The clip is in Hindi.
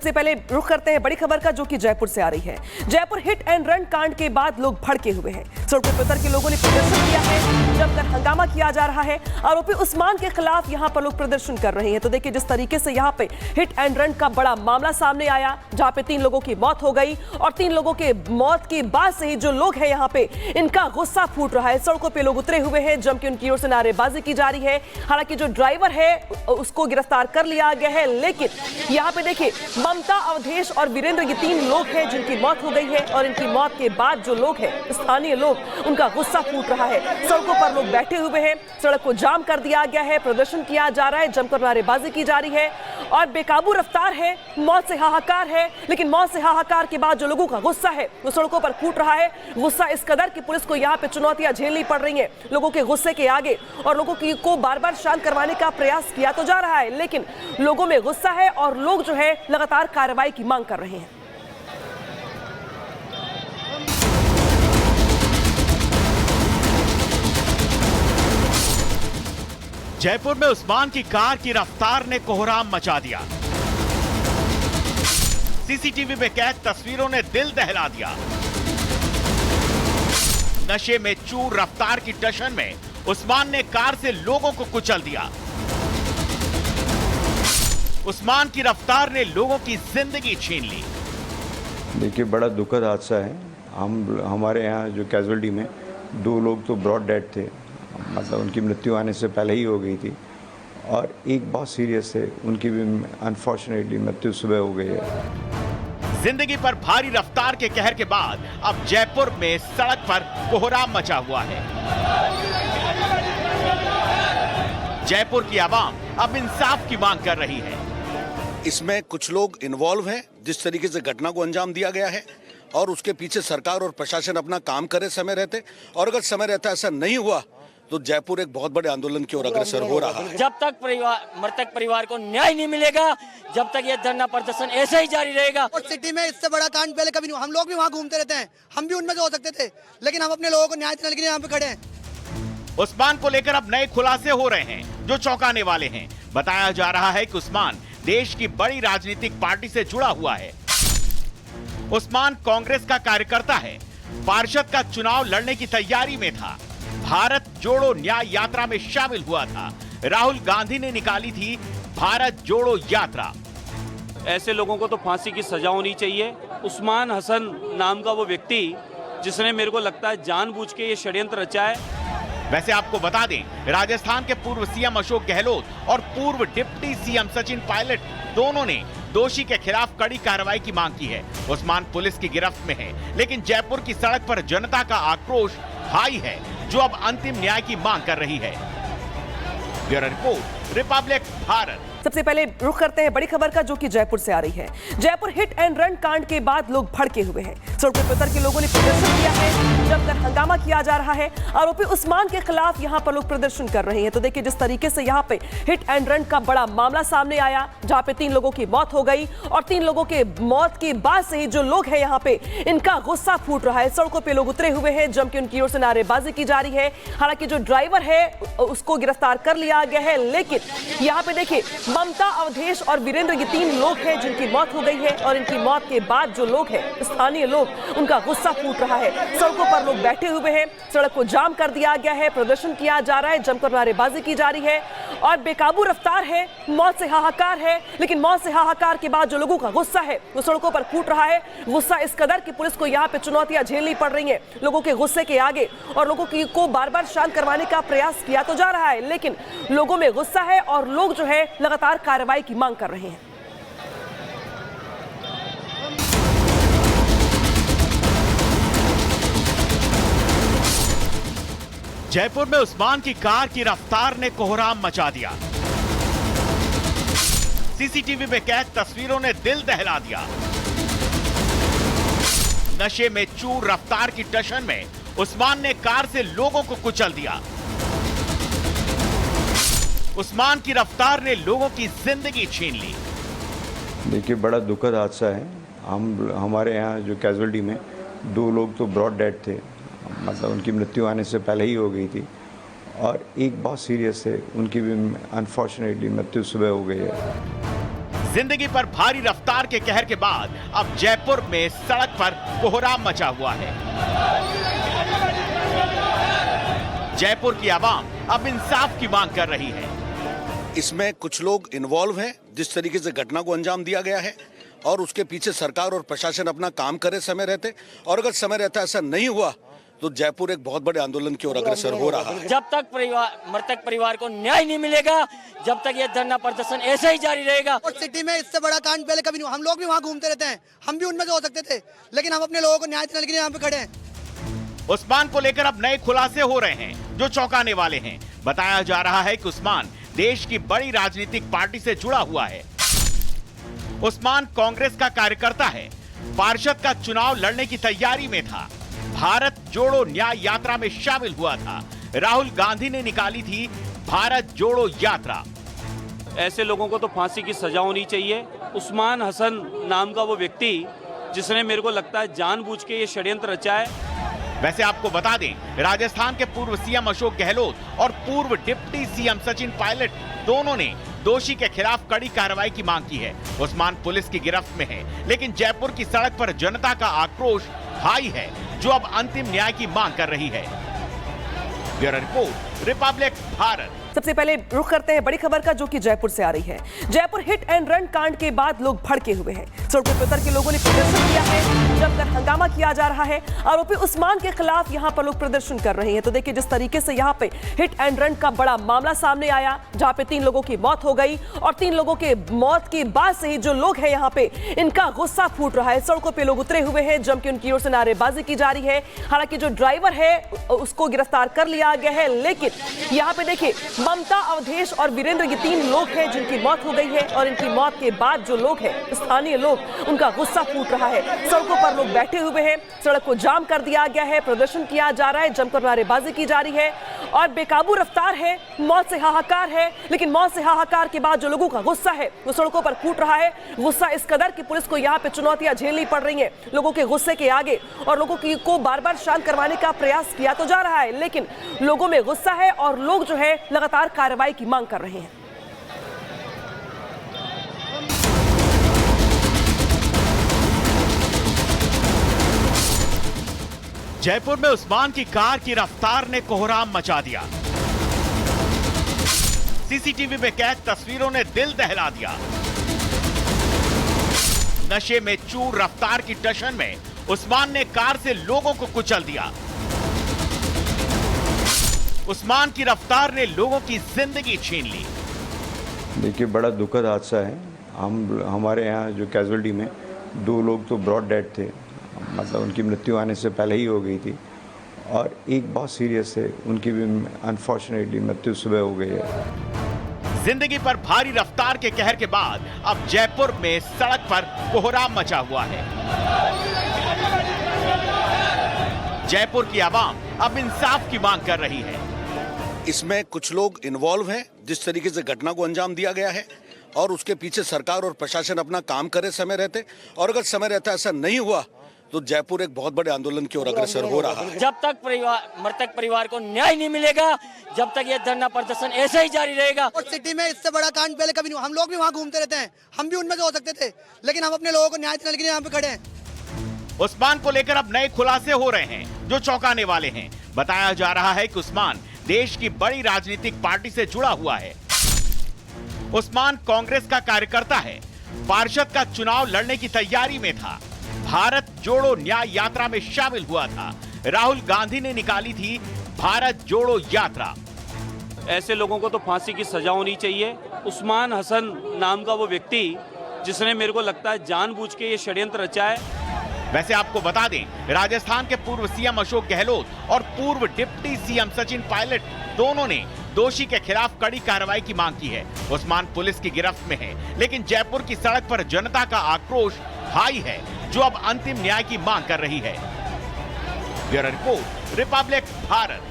सबसे पहले रुख करते हैं बड़ी खबर का, जो कि जयपुर से आ रही है। जयपुर हिट एंड रन कांड के बाद लोग भड़के हुए हैं। सड़कों पर उतर के लोगों ने प्रदर्शन किया है, जमकर हंगामा किया जा रहा है। आरोपी उस्मान के खिलाफ यहां पर लोग प्रदर्शन कर रहे हैं। तो देखिए जिस तरीके से यहां पे हिट एंड रन का बड़ा मामला सामने आया, जहां पे 3 लोगों की मौत हो गई और 3 लोगों के मौत के बाद से ही जो लोग हैं यहां पे, इनका गुस्सा फूट रहा है। सड़कों पे लोग उतरे हुए हैं, जम के उनकी ओर से नारेबाजी की जा रही है। हालांकि जो ड्राइवर है उसको गिरफ्तार कर लिया गया है, लेकिन यहाँ पे देखिए ममता, अवधेश और वीरेंद्र, ये 3 लोग हैं जिनकी मौत हो गई है। और इनकी मौत के बाद जो लोग हैं, स्थानीय लोग, उनका गुस्सा फूट रहा है। सड़कों पर लोग बैठे हुए हैं, सड़क को जाम कर दिया गया है, प्रदर्शन किया जा रहा है, जमकर नारेबाजी की जा रही है और बेकाबू रफ्तार है। मौत से हाहाकार है, लेकिन मौत से हाहाकार के बाद जो लोगों का गुस्सा है वो सड़कों पर फूट रहा है। गुस्सा इस कदर कि पुलिस को यहाँ पे चुनौतियां झेलनी पड़ रही हैं लोगों के गुस्से के आगे, और लोगों को बार बार शांत करवाने का प्रयास किया तो जा रहा है, लेकिन लोगों में गुस्सा है और लोग जो है लगातार कार्रवाई की मांग कर रहे हैं। जयपुर में उस्मान की कार की रफ्तार ने कोहराम मचा दिया। सीसीटीवी में कैद तस्वीरों ने दिल दहला दिया। नशे में चूर रफ्तार की टशन में उस्मान ने कार से लोगों को कुचल दिया। उस्मान की रफ्तार ने लोगों की जिंदगी छीन ली। देखिए बड़ा दुखद हादसा है। हमारे यहाँ जो कैजुअलिटी में 2 लोग तो ब्रॉड डेड थे, मतलब उनकी मृत्यु आने से पहले ही हो गई थी, और एक बहुत सीरियस है, उनकी भी अनफॉर्चुनेटली मृत्यु सुबह हो गई है। जिंदगी पर भारी रफ्तार के कहर के बाद अब जयपुर में सड़क पर कोहराम मचा हुआ है। जयपुर की आवाम अब इंसाफ की मांग कर रही है। इसमें कुछ लोग इन्वॉल्व हैं, जिस तरीके से घटना को अंजाम दिया गया है, और उसके पीछे सरकार और प्रशासन अपना काम करे समय रहते, और अगर समय रहता ऐसा नहीं हुआ तो जयपुर एक बहुत बड़े आंदोलन की ओर अग्रसर हो रहा है। जब तक मृतक परिवार को न्याय नहीं मिलेगा, जब तक ये धरना प्रदर्शन ऐसे ही जारी रहेगा। और सिटी में इससे बड़ा कांड पहले कभी नहीं, हम लोग भी वहाँ घूमते रहते हैं, हम भी उनमें से हो सकते थे, लेकिन हम अपने लोगों को न्याय देने के लिए यहाँ पे खड़े हैं। उस्मान को लेकर अब नए खुलासे हो रहे हैं जो चौंकाने वाले हैं। बताया जा रहा है कि उस्मान देश की बड़ी राजनीतिक पार्टी से जुड़ा हुआ है। उस्मान कांग्रेस का कार्यकर्ता है, पार्षद का चुनाव लड़ने की तैयारी में था, भारत जोड़ो न्याय यात्रा में शामिल हुआ था। राहुल गांधी ने निकाली थी भारत जोड़ो यात्रा। ऐसे लोगों को तो फांसी की सजा होनी चाहिए। उस्मान हसन नाम का वो व्यक्ति जिसने, मेरे को लगता है, जानबूझ के ये षड्यंत्र रचा है। वैसे आपको बता दें, राजस्थान के पूर्व सीएम अशोक गहलोत और पूर्व डिप्टी सीएम सचिन पायलट दोनों ने दोषी के खिलाफ कड़ी कार्रवाई की मांग की है। उस्मान पुलिस की गिरफ्त में है, लेकिन जयपुर की सड़क पर जनता का आक्रोश हाई है, जो अब अंतिम न्याय की मांग कर रही है। Bureau report, Republic Bharat. सबसे पहले रुख करते हैं बड़ी खबर का, जो कि जयपुर से आ रही है। जयपुर हिट एंड रन कांड के बाद लोग भड़के हुए हैं। सड़कों पर उतर के लोगों ने प्रदर्शन किया है, जमकर हंगामा किया जा रहा है। आरोपी उस्मान के खिलाफ यहां पर लोग प्रदर्शन कर रहे हैं। तो देखिए जिस तरीके से यहां पे हिट एंड रन का बड़ा मामला सामने आया, जहां पे 3 लोगों की मौत हो गई और 3 लोगों के मौत के बाद से ही जो लोग हैं यहां पे, इनका गुस्सा फूट रहा है। सड़कों पे लोग उतरे हुए हैं, जम के उनकी ओर से नारेबाजी की जा रही है। हालांकि जो ड्राइवर है उसको गिरफ्तार कर लिया गया है, लेकिन यहाँ पे देखिए ममता, अवधेश और वीरेंद्र, ये 3 लोग हैं जिनकी मौत हो गई है। और इनकी मौत के बाद जो लोग हैं, स्थानीय लोग, उनका गुस्सा फूट रहा है। सड़कों पर लोग बैठे हुए हैं, सड़क को जाम कर दिया गया है, प्रदर्शन किया जा रहा है, जमकर नारेबाजी की जा रही है और बेकाबू रफ्तार है। मौत से हाहाकार है, लेकिन मौत से हाहाकार के बाद जो लोगों का गुस्सा है वो सड़कों पर फूट रहा है। गुस्सा इस कदर कि पुलिस को यहाँ पे चुनौतियां झेलनी पड़ रही हैं लोगों के गुस्से के आगे, और लोगों को बार बार शांत करवाने का प्रयास किया तो जा रहा है, लेकिन लोगों में गुस्सा है और लोग जो है लगातार कार्रवाई की मांग कर रहे हैं। जयपुर में उस्मान की कार की रफ्तार ने कोहराम मचा दिया। सीसीटीवी में कैद तस्वीरों ने दिल दहला दिया। नशे में चूर रफ्तार की टशन में उस्मान ने कार से लोगों को कुचल दिया। उस्मान की रफ्तार ने लोगों की जिंदगी छीन ली। देखिए बड़ा दुखद हादसा है। हमारे यहाँ जो कैजुअलिटी में 2 लोग तो ब्रॉड डेड थे, मतलब उनकी मृत्यु आने से पहले ही हो गई थी, और एक बहुत सीरियस है, उनकी भी अनफॉर्चुनेटली मृत्यु सुबह हो गई है। जिंदगी पर भारी रफ्तार के कहर के बाद अब जयपुर में सड़क पर कोहराम मचा हुआ है। जयपुर की आवाम अब इंसाफ की मांग कर रही है। इसमें कुछ लोग इन्वॉल्व हैं, जिस तरीके से घटना को अंजाम दिया गया है, और उसके पीछे सरकार और प्रशासन अपना काम करे समय रहते, और अगर समय रहता ऐसा नहीं हुआ तो जयपुर एक बहुत बड़े आंदोलन की ओर अग्रसर हो रहा है। जब तक मृतक परिवार को न्याय नहीं मिलेगा, जब तक ये धरना प्रदर्शन ऐसे ही जारी रहेगा। और सिटी में इससे बड़ा कांड पहले कभी नहीं हुआ। हम लोग भी वहाँ घूमते रहते हैं, हम भी उनमें से हो सकते थे, लेकिन हम अपने लोगों को न्याय दिलाने के लिए यहाँ पे खड़े हैं। उस्मान को लेकर अब नए खुलासे हो रहे हैं जो चौंकाने वाले हैं। बताया जा रहा है कि उस्मान देश की बड़ी राजनीतिक पार्टी से जुड़ा हुआ है। उस्मान कांग्रेस का कार्यकर्ता है। पार्षद का चुनाव लड़ने की तैयारी में था। भारत जोड़ो न्याय यात्रा में शामिल हुआ था। राहुल गांधी ने निकाली थी भारत जोड़ो यात्रा। ऐसे लोगों को तो फांसी की सजा होनी चाहिए। उस्मान हसन नाम का वो व्यक्ति जिसने मेरे को लगता है जानबूझ के ये षड्यंत्र रचा है। वैसे आपको बता दें, राजस्थान के पूर्व सीएम अशोक गहलोत और पूर्व डिप्टी सीएम सचिन पायलट दोनों ने दोषी के खिलाफ कड़ी कार्रवाई की मांग की है। उस्मान पुलिस की गिरफ्त में है, लेकिन जयपुर की सड़क पर जनता का आक्रोश हाई है, जो अब अंतिम न्याय की मांग कर रही है। Bureau report, Republic Bharat. सबसे पहले रुख करते हैं बड़ी खबर का, जो कि जयपुर से आ रही है। जयपुर हिट एंड रन कांड के बाद लोग भड़के हुए हैं। सड़कों पर उतर के लोगों ने प्रदर्शन किया है, जमकर हंगामा किया जा रहा है। आरोपी उस्मान के खिलाफ यहां पर लोग प्रदर्शन कर रहे हैं। तो देखिए जिस तरीके से यहां पे हिट एंड रन का बड़ा मामला सामने आया, जहां पे 3 लोगों की मौत हो गई, और 3 लोगों के मौत के बाद से ही जो लोग हैं यहां पे, इनका गुस्सा फूट रहा है। सड़कों पे लोग उतरे हुए हैं, जम के उनकी ओर से नारेबाजी की जा रही है। हालांकि जो ड्राइवर है उसको गिरफ्तार कर लिया गया है, लेकिन यहाँ पे देखिए ममता, अवधेश और वीरेंद्र, ये 3 लोग हैं जिनकी मौत हो गई है। और इनकी मौत के बाद जो लोग हैं, स्थानीय लोग, उनका गुस्सा फूट रहा है। सड़कों पर लोग बैठे हुए हैं, सड़क को जाम कर दिया गया है, प्रदर्शन किया जा रहा है, जमकर नारेबाजी की जा रही है, और बेकाबू रफ्तार है। मौत से हाहाकार है, लेकिन मौत से हाहाकार के बाद जो लोगों का गुस्सा है वो सड़कों पर फूट रहा है। गुस्सा इस कदर कि पुलिस को यहाँ पे चुनौतियां झेलनी पड़ रही हैं लोगों के गुस्से के आगे, और लोगों को बार बार शांत करवाने का प्रयास किया तो जा रहा है, लेकिन लोगों में गुस्सा है और लोग जो है लगातार कार्रवाई की मांग कर रहे हैं। जयपुर में उस्मान की कार की रफ्तार ने कोहराम मचा दिया। सीसीटीवी में कैद तस्वीरों ने दिल दहला दिया। नशे में चूर रफ्तार की टशन में उस्मान ने कार से लोगों को कुचल दिया। उस्मान की रफ्तार ने लोगों की जिंदगी छीन ली। देखिए बड़ा दुखद हादसा है। हमारे यहाँ जो कैजुअलिटी में 2 लोग तो ब्रॉड डेड थे, मतलब उनकी मृत्यु आने से पहले ही हो गई थी, और एक बहुत सीरियस है, उनकी भी अनफॉर्चुनेटली मृत्यु सुबह हो गई है। जिंदगी पर भारी रफ्तार के कहर के बाद अब जयपुर में सड़क पर कोहराम मचा हुआ है। जयपुर की आवाम अब इंसाफ की मांग कर रही है। इसमें कुछ लोग इन्वॉल्व हैं, जिस तरीके से घटना को अंजाम दिया गया है, और उसके पीछे सरकार और प्रशासन अपना काम करे समय रहते, और अगर समय रहता ऐसा नहीं हुआ तो जयपुर एक बहुत बड़े आंदोलन की ओर अग्रसर हो रहा है। जब तक मृतक परिवार को न्याय नहीं मिलेगा, जब तक ये धरना प्रदर्शन ऐसे ही जारी रहेगा। और सिटी में इससे बड़ा कांड पहले कभी नहीं हुआ। हम लोग भी वहाँ घूमते रहते हैं, हम भी उनमें से हो सकते थे, लेकिन हम अपने लोगों को न्याय दिलाने के लिए यहाँ पे खड़े हैं। उस्मान को लेकर अब नए खुलासे हो रहे हैं जो चौंकाने वाले हैं। बताया जा रहा है कि उस्मान देश की बड़ी राजनीतिक पार्टी से जुड़ा हुआ है। उस्मान कांग्रेस का कार्यकर्ता है। पार्षद का चुनाव लड़ने की तैयारी में था। भारत जोड़ो न्याय यात्रा में शामिल हुआ था। राहुल गांधी ने निकाली थी भारत जोड़ो यात्रा। ऐसे लोगों को तो फांसी की सजा होनी चाहिए। उस्मान हसन नाम का वो व्यक्ति जिसने मेरे को लगता है जानबूझ के ये षड्यंत्र रचा है। वैसे आपको बता दें, राजस्थान के पूर्व सीएम अशोक गहलोत और पूर्व डिप्टी सीएम सचिन पायलट दोनों ने दोषी के खिलाफ कड़ी कार्रवाई की मांग की है। उस्मान पुलिस की गिरफ्त में है, लेकिन जयपुर की सड़क पर जनता का आक्रोश हाई है, जो अब अंतिम न्याय की मांग कर रही है। Bureau report, Republic Bharat.